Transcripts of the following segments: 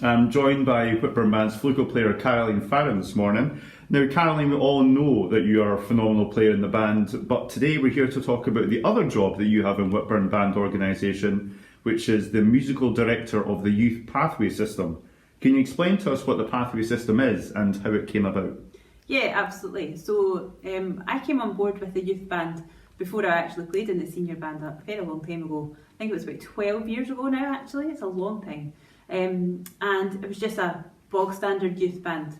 I'm joined by Whitburn Band's flugel player Caroline Farren this morning. Now, Caroline, we all know that you are a phenomenal player in the band, but today we're here to talk about the other job that you have in Whitburn Band organisation, which is the musical director of the Youth Pathway System. Can you explain to us what the Pathway System is and how it came about? Yeah, absolutely. So I came on board with the youth band before I actually played in the senior band a very long time ago. I think it was about 12 years ago now, actually. It's a long time. And it was just a bog standard youth band.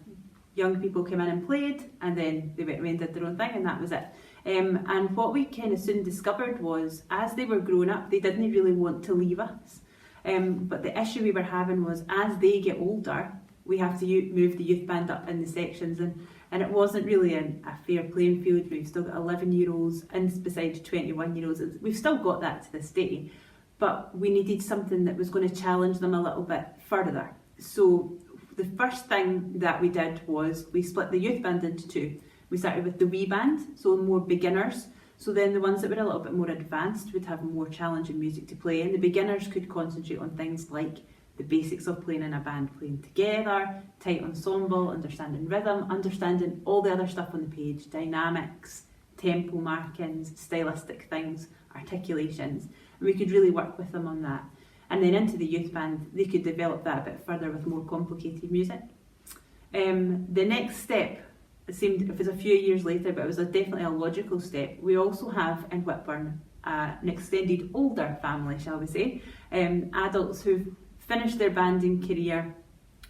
Young people came in and played, and then they went away and did their own thing, and that was it. And what we kind of soon discovered was, as they were growing up, they didn't really want to leave us. But the issue we were having was, as they get older, we have to move the youth band up in the sections, and it wasn't really a fair playing field. We've still got 11-year-olds and besides 21-year-olds. We've still got that to this day, but we needed something that was going to challenge them a little bit further. So the first thing that we did was we split the youth band into two. We started with the wee band, so more beginners. So then the ones that were a little bit more advanced would have more challenging music to play, and the beginners could concentrate on things like the basics of playing in a band, playing together, tight ensemble, understanding rhythm, understanding all the other stuff on the page, dynamics, tempo markings, stylistic things, articulations. And we could really work with them on that. And then into the youth band, they could develop that a bit further with more complicated music. The next step, it was a few years later, but it was definitely a logical step. We also have in Whitburn an extended older family, shall we say, adults who've finished their banding career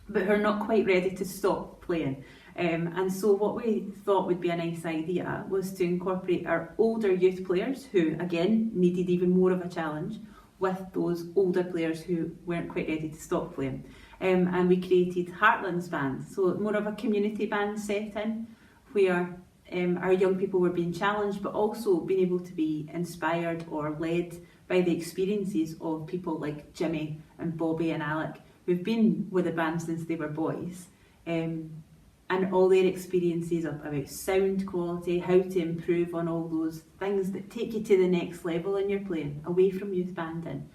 but who are not quite ready to stop playing. And so what we thought would be a nice idea was to incorporate our older youth players, who again needed even more of a challenge, with those older players who weren't quite ready to stop playing. And we created Heartlands Band, so more of a community band setting where our young people were being challenged but also being able to be inspired or led by the experiences of people like Jimmy and Bobby and Alec, who've been with the band since they were boys, and all their experiences about sound quality, how to improve on all those things that take you to the next level in your playing, away from youth banding.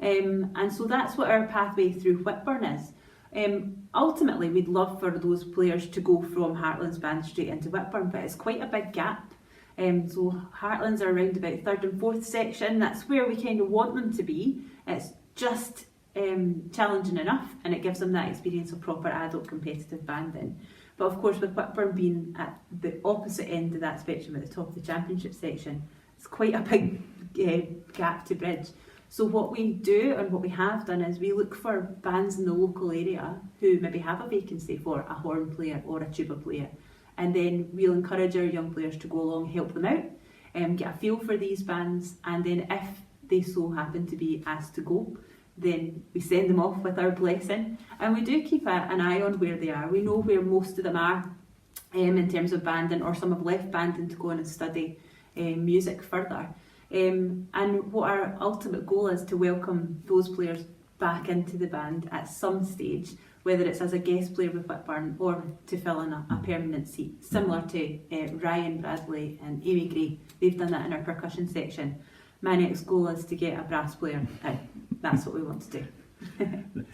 And so that's what our pathway through Whitburn is. Ultimately, we'd love for those players to go from Heartlands Band straight into Whitburn, but it's quite a big gap. So Heartlands are around about 3rd and 4th section. That's where we kind of want them to be. It's just challenging enough, and it gives them that experience of proper adult competitive banding. But of course, with Whitburn being at the opposite end of that spectrum, at the top of the championship section, it's quite a big gap to bridge. So what we do and what we have done is we look for bands in the local area who maybe have a vacancy for a horn player or a tuba player, and then we'll encourage our young players to go along, help them out, get a feel for these bands, and then if they so happen to be asked to go, then we send them off with our blessing. And we do keep an eye on where they are. We know where most of them are in terms of banding, or some have left banding to go on and study music further. And what our ultimate goal is to welcome those players back into the band at some stage, whether it's as a guest player with Whitburn or to fill in a permanent seat, similar to Ryan Bradley and Amy Gray. They've done that in our percussion section. My next goal is to get a brass player in. That's what we want to do.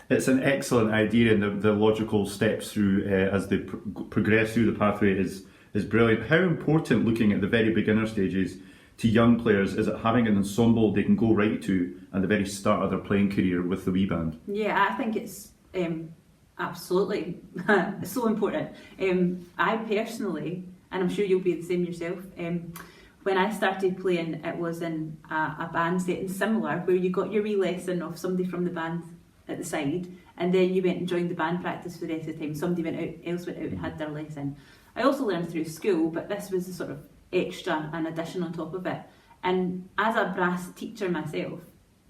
It's an excellent idea, and the logical steps through as they progress through the pathway is brilliant. How important, looking at the very beginner stages, to young players is it having an ensemble they can go right to at the very start of their playing career with the wee band? Yeah, I think it's absolutely so important. I personally, and I'm sure you'll be the same yourself, when I started playing, it was in a band setting similar, where you got your wee lesson of somebody from the band at the side, and then you went and joined the band practice for the rest of the time. Somebody else went out and had their lesson. I also learned through school, but this was the sort of extra and addition on top of it. And as a brass teacher myself,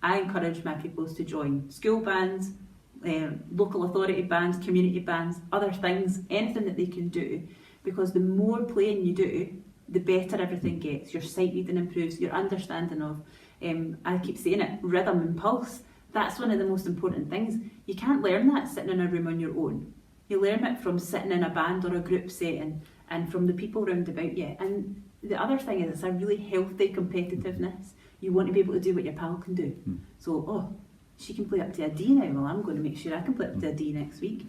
I encourage my pupils to join school bands, local authority bands, community bands, other things, anything that they can do, because the more playing you do, the better everything gets. Your sight reading improves, your understanding of, I keep saying it, rhythm and pulse. That's one of the most important things. You can't learn that sitting in a room on your own. You learn it from sitting in a band or a group setting and from the people round about you. And the other thing is, it's a really healthy competitiveness. You want to be able to do what your pal can do. So, she can play up to a D now, well I'm going to make sure I can play up to a D next week.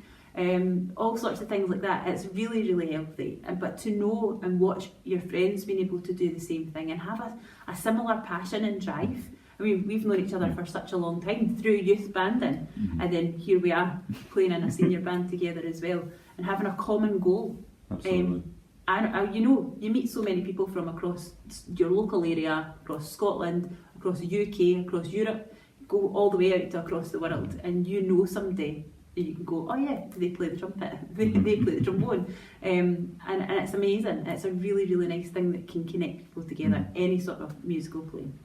All sorts of things like that. It's really, really healthy. But to know and watch your friends being able to do the same thing and have a similar passion and drive. I mean, we've known each other for such a long time through youth banding, and then here we are playing in a senior band together as well, and having a common goal. Absolutely. And you meet so many people from across your local area, across Scotland, across the UK, across Europe, go all the way out to across the world, and someday you can go, oh yeah, they play the trumpet, they play the trombone, and it's amazing. It's a really, really nice thing that can connect people together, any sort of musical playing.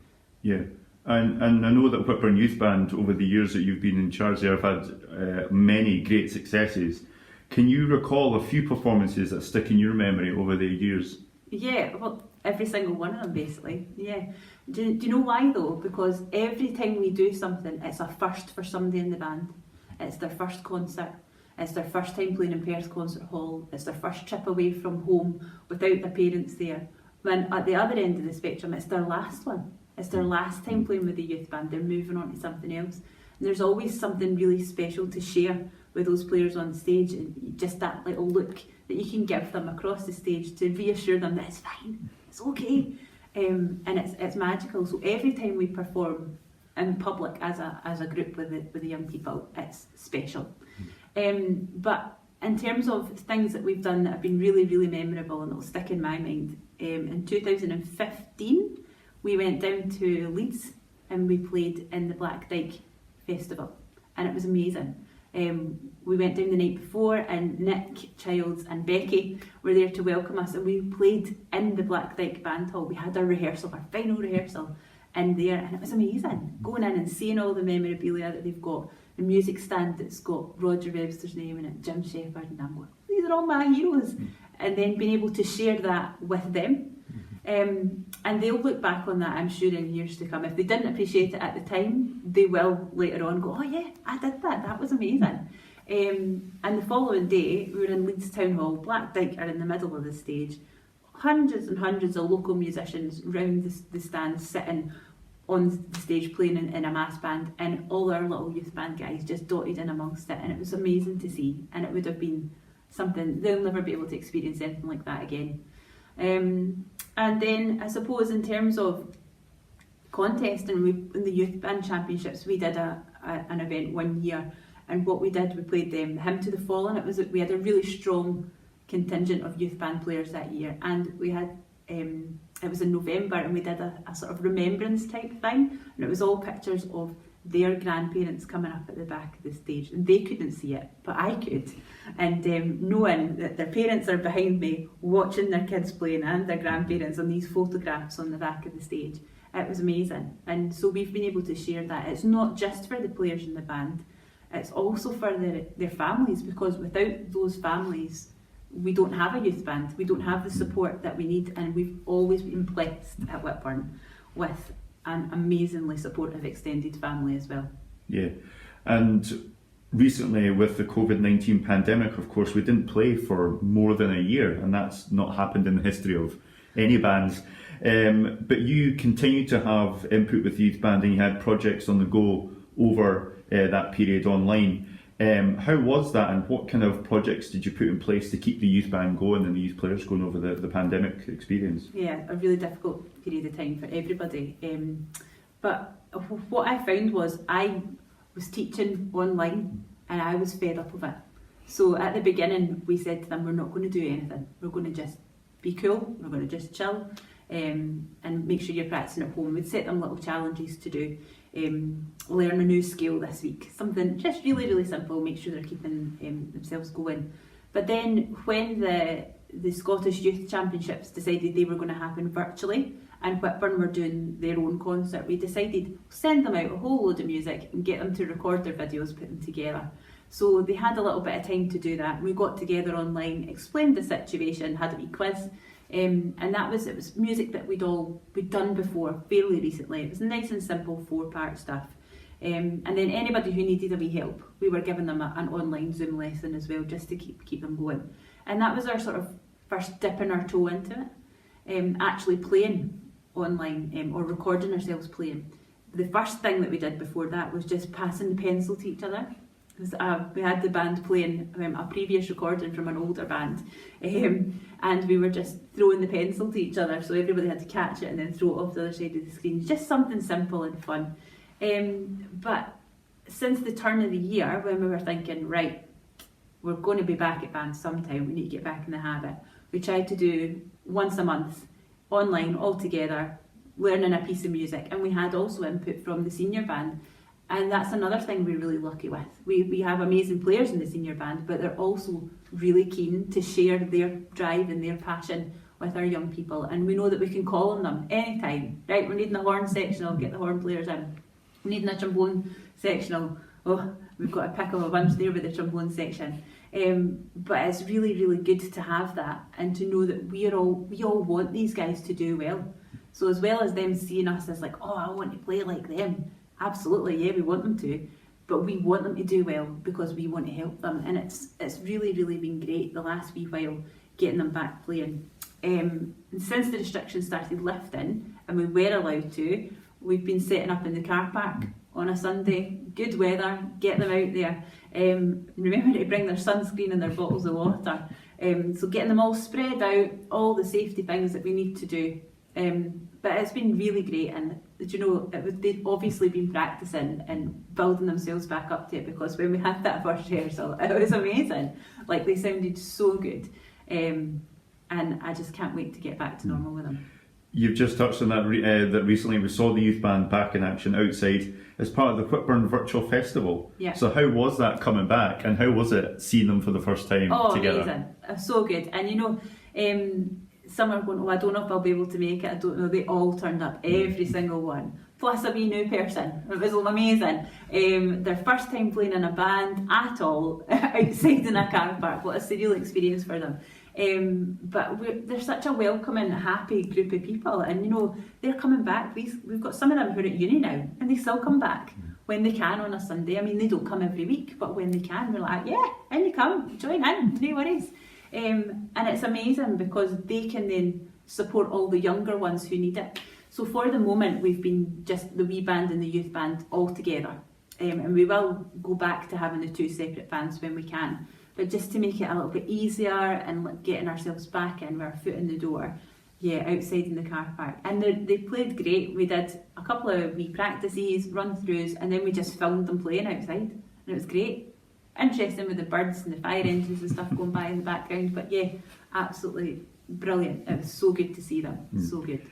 Yeah. And I know that Whitburn Youth Band, over the years that you've been in charge there, have had many great successes. Can you recall a few performances that stick in your memory over the years? Yeah, well, every single one of them basically, yeah. Do you know why though? Because every time we do something, it's a first for somebody in the band. It's their first concert, it's their first time playing in Perth Concert Hall, it's their first trip away from home without their parents there. When at the other end of the spectrum, it's their last one. It's their last time playing with the youth band, they're moving on to something else. And there's always something really special to share with those players on stage, and just that little look that you can give them across the stage to reassure them that it's fine, it's okay. And it's magical. So every time we perform in public as a group with the young people, it's special. But in terms of things that we've done that have been really, really memorable and that will stick in my mind, in 2015 we went down to Leeds and we played in the Black Dyke Festival, and it was amazing. We went down the night before and Nick Childs and Becky were there to welcome us, and we played in the Black Dyke Band Hall. We had our final rehearsal in there, and it was amazing. Going in and seeing all the memorabilia that they've got, the music stand that's got Roger Webster's name in it, Jim Shepherd, and I'm going, these are all my heroes. And then being able to share that with them. And they'll look back on that, I'm sure, in years to come. If they didn't appreciate it at the time, they will later on go, oh yeah, I did that was amazing. And the following day, we were in Leeds Town Hall. Black Dyke are in the middle of the stage. Hundreds and hundreds of local musicians round the stand, sitting on the stage playing in a mass band, and all our little youth band guys just dotted in amongst it, and it was amazing to see, and it would have been something, they'll never be able to experience anything like that again. And then I suppose in terms of contesting, in the Youth Band Championships we did an event one year, and what we did, we played the Hymn to the Fallen. We had a really strong contingent of youth band players that year, and we had it was in November, and we did a sort of remembrance type thing, and it was all pictures of their grandparents coming up at the back of the stage, and they couldn't see it, but I could. And knowing that their parents are behind me watching their kids playing and their grandparents on these photographs on the back of the stage, it was amazing. And so we've been able to share that. It's not just for the players in the band, it's also for their families, because without those families we don't have a youth band, we don't have the support that we need, and we've always been blessed at Whitburn with an amazingly supportive extended family as well. Yeah, and recently with the COVID-19 pandemic, of course, we didn't play for more than a year, and that's not happened in the history of any bands. But you continued to have input with the youth band, and you had projects on the go over that period online. How was that, and what kind of projects did you put in place to keep the youth band going and the youth players going over the pandemic experience? Yeah, a really difficult period of time for everybody. But what I found was I was teaching online and I was fed up of it. So at the beginning we said to them, we're not going to do anything. We're going to just be cool, we're going to just chill, and make sure you're practicing at home. We'd set them little challenges to do. Learn a new skill this week, something just really, really simple, make sure they're keeping themselves going. But then when the Scottish Youth Championships decided they were going to happen virtually, and Whitburn were doing their own concert, we decided send them out a whole load of music and get them to record their videos, put them together. So they had a little bit of time to do that. We got together online, explained the situation, had a wee quiz. And it was music that we'd done before fairly recently. It was nice and simple 4-part stuff. And then anybody who needed a wee help, we were giving them an online Zoom lesson as well, just to keep them going. And that was our sort of first dipping our toe into it. Actually playing online or recording ourselves playing. the first thing that we did before that was just passing the pencil to each other. We had the band playing a previous recording from an older band, and we were just throwing the pencil to each other, so everybody had to catch it and then throw it off the other side of the screen. Just something simple and fun. But since the turn of the year, when we were thinking, right, we're going to be back at band sometime, we need to get back in the habit, we tried to do once a month, online, all together, learning a piece of music, and we had also input from the senior band. And that's another thing we're really lucky with. We have amazing players in the senior band, but they're also really keen to share their drive and their passion with our young people. And we know that we can call on them anytime. Right, we're needing a horn sectional, get the horn players in. We're needing a trombone sectional. Oh, we've got a pick of a bunch there with the trombone section. But it's really, really good to have that and to know that we all want these guys to do well. So as well as them seeing us as like, oh, I want to play like them. Absolutely, yeah, we want them to, but we want them to do well because we want to help them, and it's really, really been great the last wee while getting them back playing. And since the restrictions started lifting and we were allowed to, we've been setting up in the car park on a Sunday, good weather, get them out there. Remember to bring their sunscreen and their bottles of water. So getting them all spread out, all the safety things that we need to do. But it's been really great, and they've obviously been practicing and building themselves back up to it, because when we had that first rehearsal, it was amazing. Like, they sounded so good, and I just can't wait to get back to normal with them. You've just touched on that that recently we saw the youth band back in action outside as part of the Whitburn Virtual Festival. Yeah. So how was that coming back, and how was it seeing them for the first time together? Amazing. So good. And some are going, I don't know if I'll be able to make it, I don't know. They all turned up, every single one. Plus a wee new person. It was amazing. Their first time playing in a band at all, outside in a car park. What a surreal experience for them. But they're such a welcoming, happy group of people, and they're coming back. We've got some of them who are at uni now, and they still come back when they can on a Sunday. I mean, they don't come every week, but when they can, we're like, yeah, in you come, join in, no worries. And it's amazing because they can then support all the younger ones who need it. So for the moment, we've been just the wee band and the youth band all together, and we will go back to having the two separate bands when we can. But just to make it a little bit easier and getting ourselves back in with our foot in the door, outside in the car park. And they played great. We did a couple of wee practices, run-throughs, and then we just filmed them playing outside, and it was great. Interesting with the birds and the fire engines and stuff going by in the background, but yeah, absolutely brilliant. It was so good to see them, so good.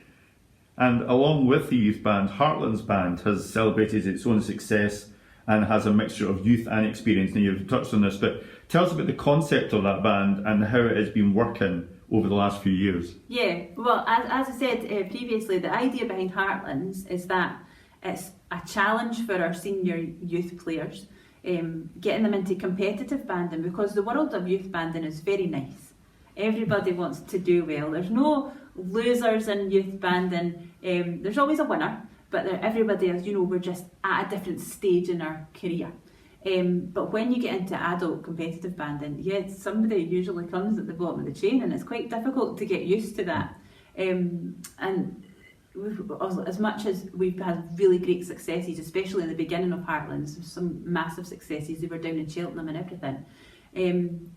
And along with the youth band, Heartlands Band has celebrated its own success and has a mixture of youth and experience. Now, you've touched on this, but tell us about the concept of that band and how it has been working over the last few years. Yeah, well, as I said previously, the idea behind Heartlands is that it's a challenge for our senior youth players, getting them into competitive banding, because the world of youth banding is very nice. Everybody wants to do well. There's no losers in youth banding. There's always a winner, but everybody, as you know, we're just at a different stage in our career. But when you get into adult competitive banding, somebody usually comes at the bottom of the chain, and it's quite difficult to get used to that. And as much as we've had really great successes, especially in the beginning of Heartlands, some massive successes, they were down in Cheltenham and everything,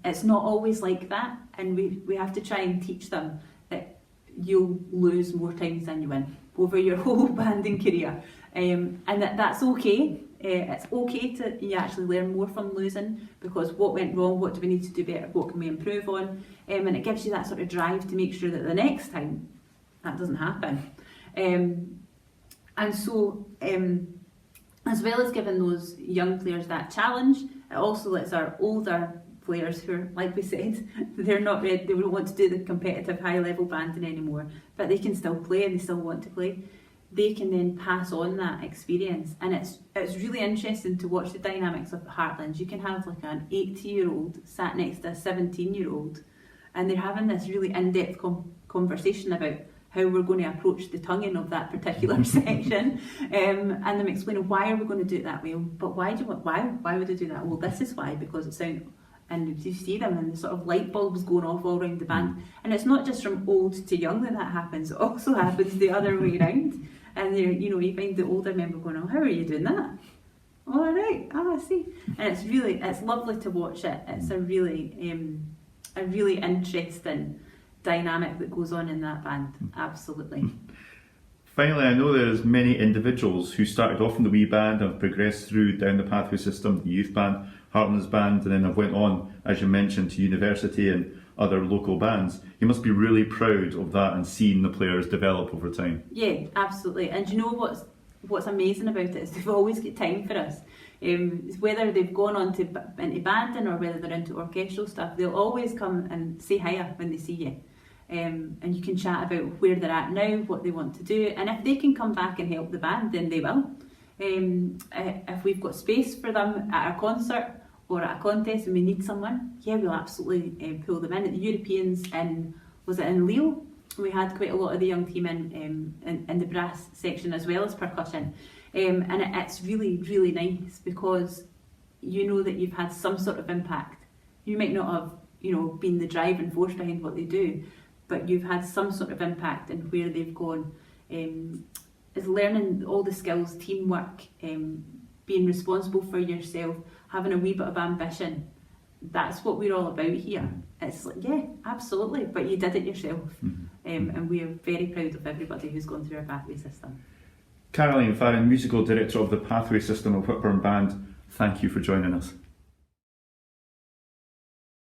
it's not always like that, and we have to try and teach them that you'll lose more times than you win over your whole banding career, and that's okay. It's okay to actually learn more from losing, because what went wrong, what do we need to do better, what can we improve on, and it gives you that sort of drive to make sure that the next time that doesn't happen. And so as well as giving those young players that challenge, it also lets our older players who are, like we said, they're not ready, they don't want to do the competitive high level banding anymore, but they can still play and they still want to play. They can then pass on that experience, and it's really interesting to watch the dynamics of the Heartlands. You can have like an 80-year-old sat next to a 17-year-old, and they're having this really in-depth conversation about how we're going to approach the tonguing of that particular section, and them explaining why are we going to do it that way, but why would they do that? Well, this is why, because it sounds, and you see them and the sort of light bulbs going off all around the band, and it's not just from old to young that happens, it also happens the other way around. And you find the older member going, "Oh, how are you doing that? Oh, all right, I see." And it's lovely to watch it. It's a really interesting dynamic that goes on in that band. Absolutely. Finally, I know there's many individuals who started off in the Wee Band and have progressed through down the pathway system, the Youth Band, Heartlands Band, and then have went on, as you mentioned, to university and other local bands. You must be really proud of that and seeing the players develop over time. Yeah, absolutely. And you know what's amazing about it is they've always got time for us. Whether they've gone on into banding or whether they're into orchestral stuff, they'll always come and say hiya when they see you. And you can chat about where they're at now, what they want to do, and if they can come back and help the band, then they will. If we've got space for them at a concert or at a contest and we need someone, yeah, we'll absolutely pull them in. At the Europeans was it in Lille? We had quite a lot of the young team in the brass section as well as percussion. And it's really, really nice because you know that you've had some sort of impact. You might not have, been the driving force behind what they do, but you've had some sort of impact in where they've gone. Is learning all the skills, teamwork, being responsible for yourself, having a wee bit of ambition. That's what we're all about here. It's like, yeah, absolutely, but you did it yourself. And we are very proud of everybody who's gone through our pathway system. Caroline Farren, Musical Director of the Pathway System of Whitburn Band, thank you for joining us.